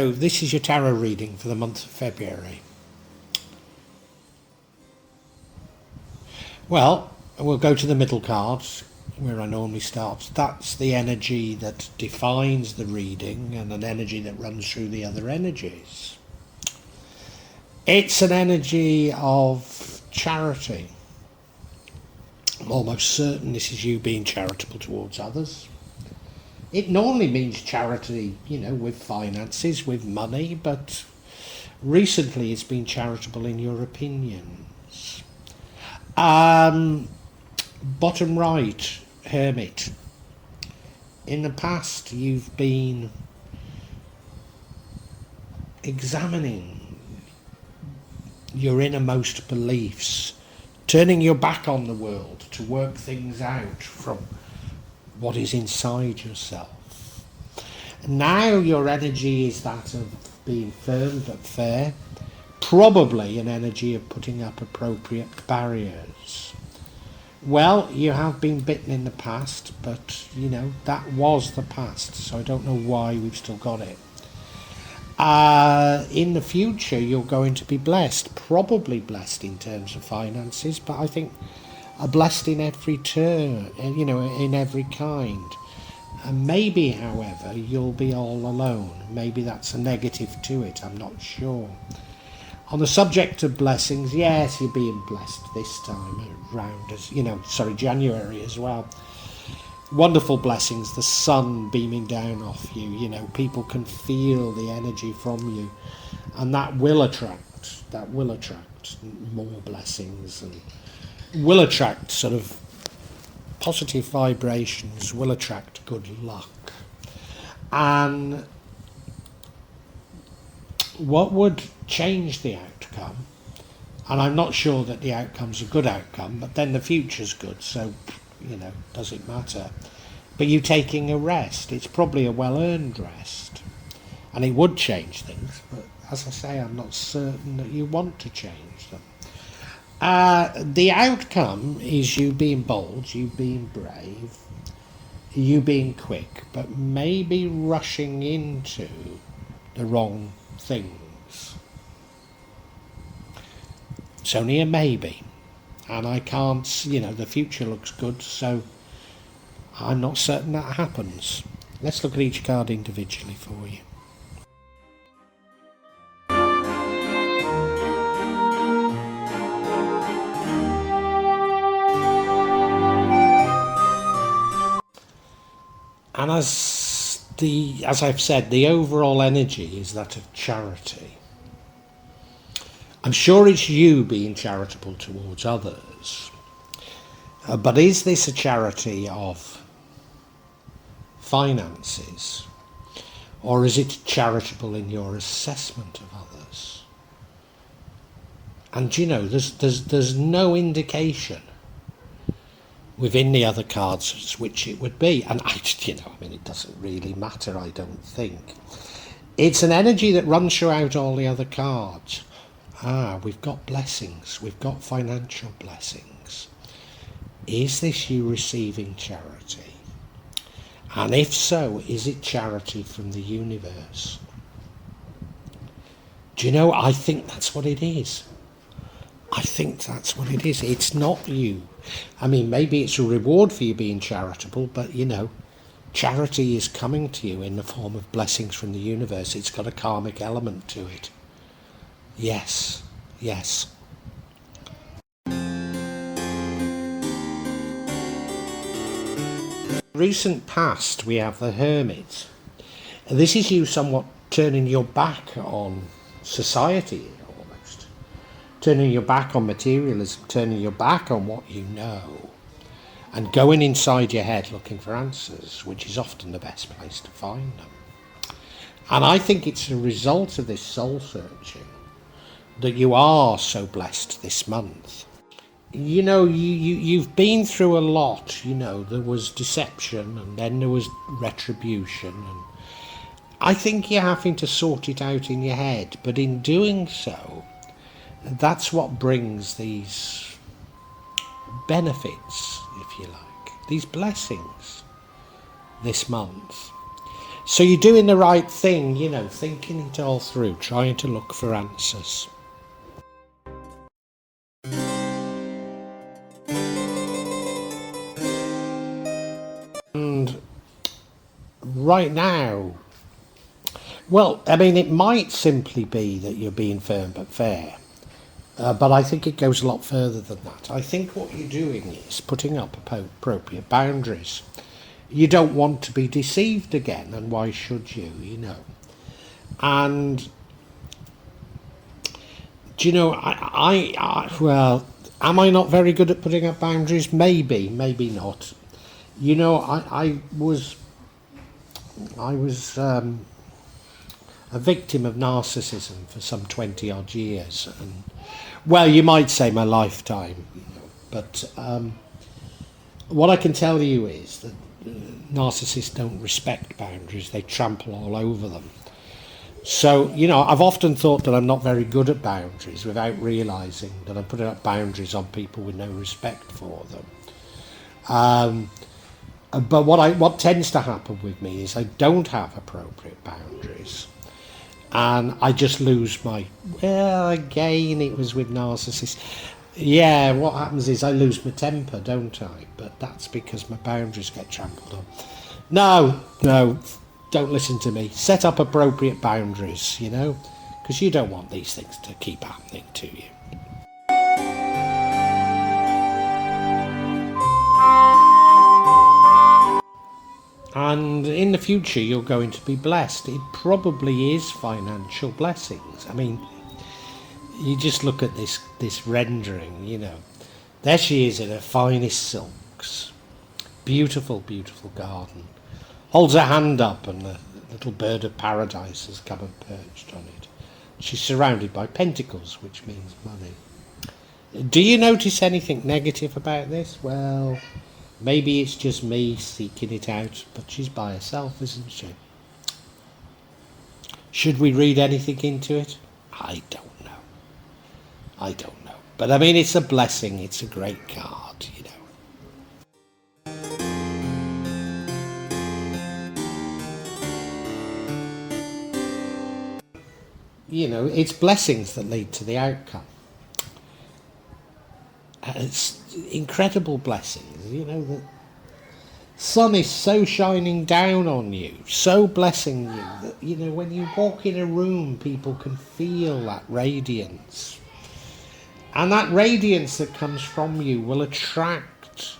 So this is your tarot reading for the month of February. Well, we'll go to the middle cards where I normally start. That's the energy that defines the reading and an energy that runs through the other energies. It's an energy of charity. I'm almost certain this is you being charitable towards others. It normally means charity, with finances, with money, but recently it's been charitable in your opinions. Bottom right, Hermit. In the past, you've been examining your innermost beliefs, turning your back on the world to work things out from what is inside yourself. Now your energy is that of being firm but fair, probably an energy of putting up appropriate barriers. Well, you have been bitten in the past, but that was the past, so I don't know why we've still got it. In the future you're going to be blessed, probably blessed in terms of finances, but I think blessed in every turn, in every kind. And maybe, however, you'll be all alone. Maybe that's a negative to it, I'm not sure. On the subject of blessings, yes, you're being blessed this time around, January as well. Wonderful blessings, the sun beaming down off you, people can feel the energy from you, and that will attract more blessings, and will attract sort of positive vibrations, will attract good luck. And what would change the outcome, and I'm not sure that the outcome's a good outcome, but then the future's good, so does it matter? But you taking a rest, it's probably a well-earned rest, and it would change things, but as I say, I'm not certain that you want to change them. The outcome is you being bold, you being brave, you being quick, but maybe rushing into the wrong things. It's only a maybe, and I can't, the future looks good, so I'm not certain that happens. Let's look at each card individually for you. And as I've said, the overall energy is that of charity. I'm sure it's you being charitable towards others, but is this a charity of finances, or is it charitable in your assessment of others? And there's no indication within the other cards which it would be, and it doesn't really matter, I don't think. It's an energy that runs throughout all the other cards. We've got blessings, we've got financial blessings. Is this you receiving charity? And if so, is it charity from the universe? I think that's what it is. It's not you. Maybe it's a reward for you being charitable, but charity is coming to you in the form of blessings from the universe. It's got a karmic element to it. Yes. Recent past, we have the Hermit. And this is you somewhat turning your back on society, almost. Turning your back on materialism, turning your back on what you know, and going inside your head looking for answers, which is often the best place to find them. And I think it's a result of this soul searching that you are so blessed this month. You've been through a lot. There was deception, and then there was retribution, and I think you're having to sort it out in your head, but in doing so, that's what brings these benefits, if you like, these blessings this month. So you're doing the right thing, you know, thinking it all through, trying to look for answers. And right now, well, I mean, it might simply be that you're being firm but fair. But I think it goes a lot further than that. I think what you're doing is putting up appropriate boundaries. You don't want to be deceived again, and why should you, you know? And, do you know, well, am I not very good at putting up boundaries? Maybe, maybe not. You know, I was a victim of narcissism for some 20 odd years, and well, you might say my lifetime, you know, but what I can tell you is that narcissists don't respect boundaries, they trample all over them. So, you know, I've often thought that I'm not very good at boundaries without realising that I'm putting up boundaries on people with no respect for them. But what tends to happen with me is I don't have appropriate boundaries, and I just lose my, well, again, it was with narcissists. Yeah, what happens is I lose my temper, don't I? But that's because my boundaries get trampled on. No, don't listen to me. Set up appropriate boundaries, you know, because you don't want these things to keep happening to you. And in the future, you're going to be blessed. It probably is financial blessings. I mean, you just look at this rendering, you know. There she is in her finest silks. Beautiful, beautiful garden. Holds her hand up and the little bird of paradise has come and perched on it. She's surrounded by pentacles, which means money. Do you notice anything negative about this? Well, maybe it's just me seeking it out, but she's by herself, isn't she? Should we read anything into it? I don't know. But I mean, it's a blessing. It's a great card, you know. You know, it's blessings that lead to the outcome. It's incredible blessings, you know, the sun is so shining down on you, so blessing you that, you know, when you walk in a room, people can feel that radiance. And that radiance that comes from you will attract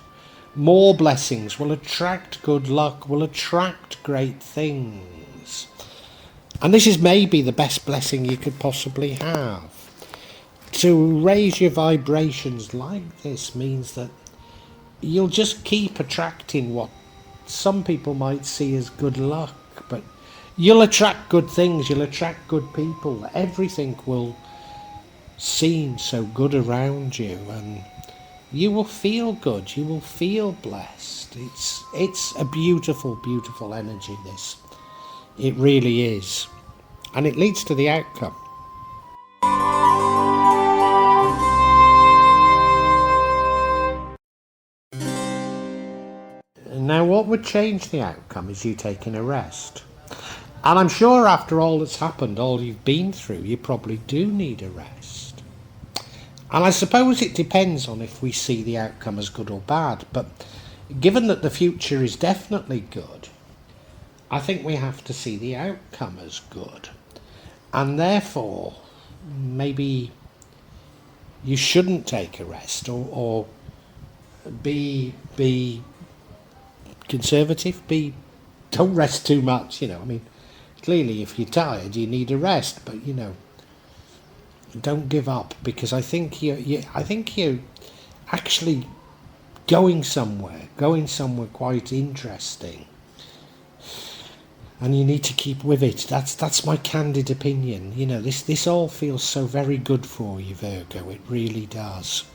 more blessings, will attract good luck, will attract great things. And this is maybe the best blessing you could possibly have. To raise your vibrations like this means that you'll just keep attracting what some people might see as good luck, but you'll attract good things, you'll attract good people. Everything will seem so good around you, and you will feel good, you will feel blessed. It's a beautiful, beautiful energy, this. It really is. And it leads to the outcome. Now, what would change the outcome is you taking a rest. And I'm sure after all that's happened, all you've been through, you probably do need a rest. And I suppose it depends on if we see the outcome as good or bad. But given that the future is definitely good, I think we have to see the outcome as good. And therefore, maybe you shouldn't take a rest, or be conservative, don't rest too much, you know. I mean, clearly if you're tired you need a rest, but you know, don't give up, because I think you're actually going somewhere quite interesting, and you need to keep with it. That's my candid opinion. You know, this all feels so very good for you, Virgo. It really does.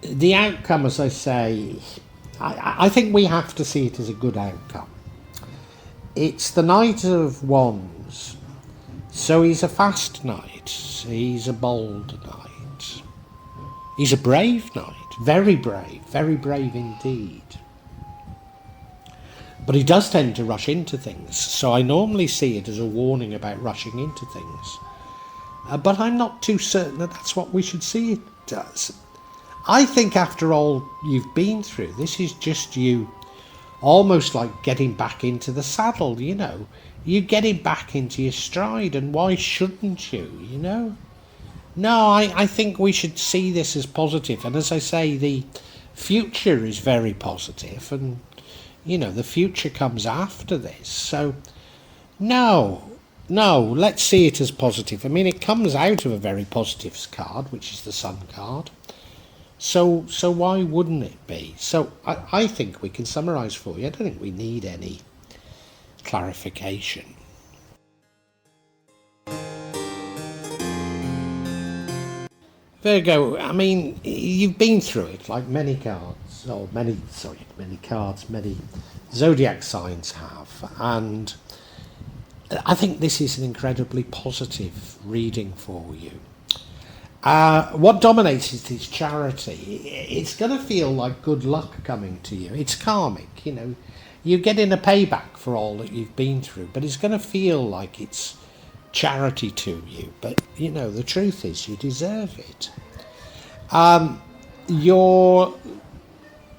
The outcome, as I say, I think we have to see it as a good outcome. It's the Knight of Wands, So he's a fast knight, he's a bold knight, he's a brave knight, very brave indeed. But he does tend to rush into things, so I normally see it as a warning about rushing into things. But I'm not too certain that that's what we should see it as. I think after all you've been through, this is just you almost like getting back into the saddle, you know. You're getting back into your stride, and why shouldn't you, you know? No, I think we should see this as positive. And as I say, the future is very positive, and, you know, the future comes after this. So, no, let's see it as positive. I mean, it comes out of a very positive card, which is the Sun card. So why wouldn't it be? So I think we can summarise for you. I don't think we need any clarification. Virgo, I mean, you've been through it like many zodiac signs have, and I think this is an incredibly positive reading for you. What dominates it is charity. It's going to feel like good luck coming to you. It's karmic, you know. You're getting a payback for all that you've been through, but it's going to feel like it's charity to you. But, you know, the truth is you deserve it.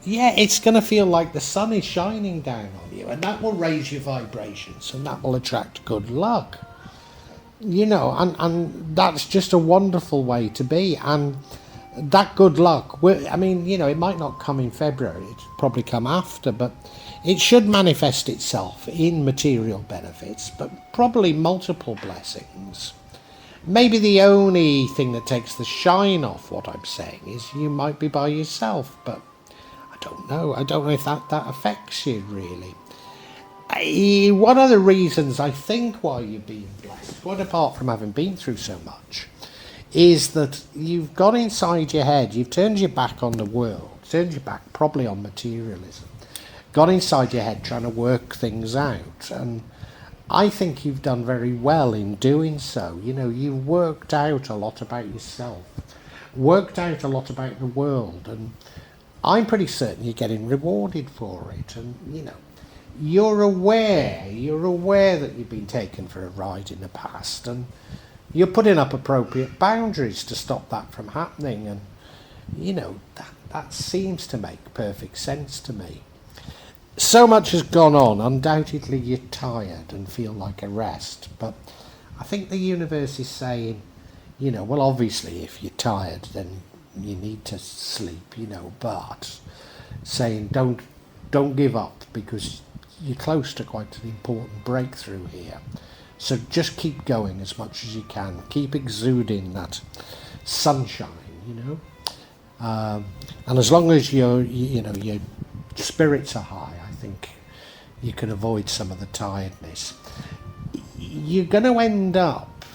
It's going to feel like the sun is shining down on you, and that will raise your vibrations, and that will attract good luck. You know, and that's just a wonderful way to be. And that good luck, I mean, you know, it might not come in February, it'll probably come after, but it should manifest itself in material benefits, but probably multiple blessings. Maybe the only thing that takes the shine off what I'm saying is you might be by yourself, but I don't know if that affects you really. One of the reasons I think why you've been blessed, quite apart from having been through so much, is that you've got inside your head, you've turned your back on the world, turned your back probably on materialism, got inside your head trying to work things out, and I think you've done very well in doing so. You know, you've worked out a lot about yourself, worked out a lot about the world, and I'm pretty certain you're getting rewarded for it, and, you know, you're aware that you've been taken for a ride in the past, and you're putting up appropriate boundaries to stop that from happening, and, you know, that seems to make perfect sense to me. So much has gone on, undoubtedly you're tired and feel like a rest, but I think the universe is saying, you know, well, obviously if you're tired then you need to sleep, you know, but saying don't give up, because you're close to quite an important breakthrough here. So just keep going as much as you can. Keep exuding that sunshine, you know. And as long as your spirits are high, I think you can avoid some of the tiredness. You're going to end up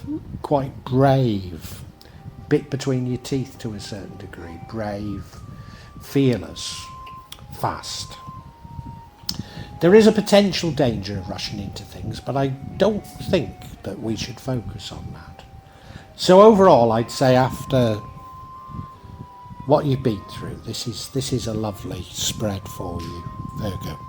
quite brave, bit between your teeth to a certain degree. Brave, fearless, fast. There is a potential danger of rushing into things, but I don't think that we should focus on that. So overall, I'd say after what you've been through, this is a lovely spread for you, Virgo.